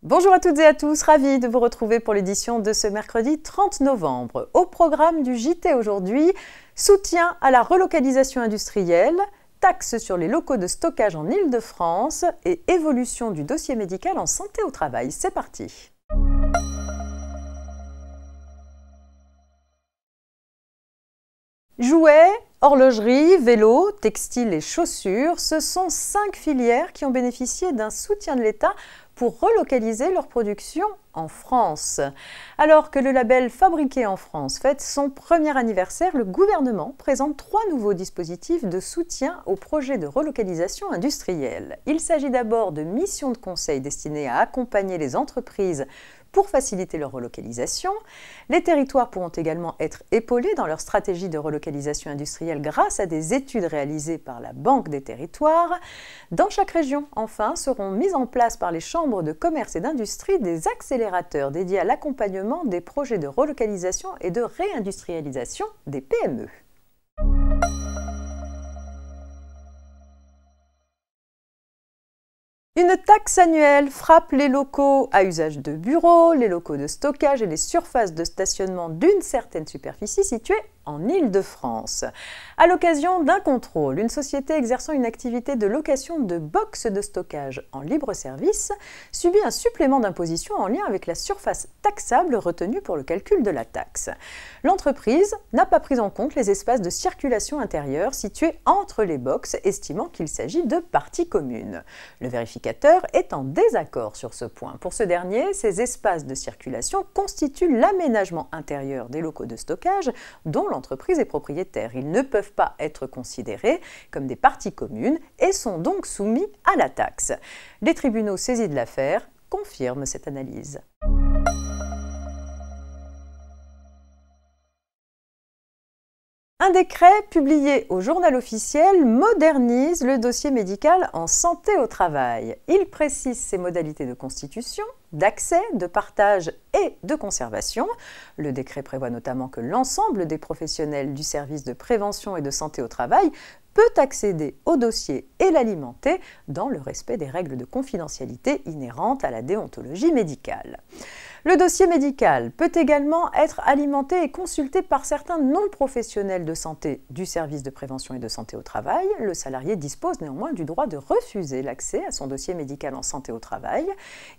Bonjour à toutes et à tous, ravie de vous retrouver pour l'édition de ce mercredi 30 novembre. Au programme du JT aujourd'hui, soutien à la relocalisation industrielle, taxes sur les locaux de stockage en Île-de-France et évolution du dossier médical en santé au travail. C'est parti. Jouets, horlogerie, vélo, textile et chaussures, ce sont 5 filières qui ont bénéficié d'un soutien de l'État pour relocaliser leur production en France. Alors que le label Fabriqué en France fête son premier anniversaire, le gouvernement présente 3 nouveaux dispositifs de soutien aux projets de relocalisation industrielle. Il s'agit d'abord de missions de conseil destinées à accompagner les entreprises pour faciliter leur relocalisation. Les territoires pourront également être épaulés dans leur stratégie de relocalisation industrielle grâce à des études réalisées par la Banque des territoires. Dans chaque région, enfin, seront mis en place par les chambres de commerce et d'industrie des accélérateurs dédiés à l'accompagnement des projets de relocalisation et de réindustrialisation des PME. Une taxe annuelle frappe les locaux à usage de bureaux, les locaux de stockage et les surfaces de stationnement d'une certaine superficie situées en Île-de-France. À l'occasion d'un contrôle, une société exerçant une activité de location de box de stockage en libre service subit un supplément d'imposition en lien avec la surface taxable retenue pour le calcul de la taxe. L'entreprise n'a pas pris en compte les espaces de circulation intérieure situés entre les box, estimant qu'il s'agit de parties communes. Le vérificateur est en désaccord sur ce point. Pour ce dernier, ces espaces de circulation constituent l'aménagement intérieur des locaux de stockage dont l'entreprise est propriétaire. Ils ne peuvent pas être considérés comme des parties communes et sont donc soumis à la taxe. Les tribunaux saisis de l'affaire confirment cette analyse. Un décret publié au Journal officiel modernise le dossier médical en santé au travail. Il précise ses modalités de constitution, d'accès, de partage et de conservation. Le décret prévoit notamment que l'ensemble des professionnels du service de prévention et de santé au travail peut accéder au dossier et l'alimenter dans le respect des règles de confidentialité inhérentes à la déontologie médicale. Le dossier médical peut également être alimenté et consulté par certains non-professionnels de santé du service de prévention et de santé au travail. Le salarié dispose néanmoins du droit de refuser l'accès à son dossier médical en santé au travail.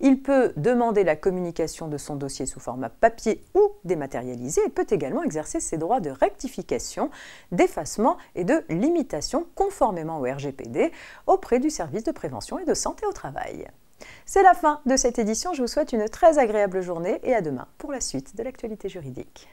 Il peut demander la communication de son dossier sous format papier ou dématérialisé et peut également exercer ses droits de rectification, d'effacement et de limitation conformément au RGPD auprès du service de prévention et de santé au travail. C'est la fin de cette édition, je vous souhaite une très agréable journée et à demain pour la suite de l'actualité juridique.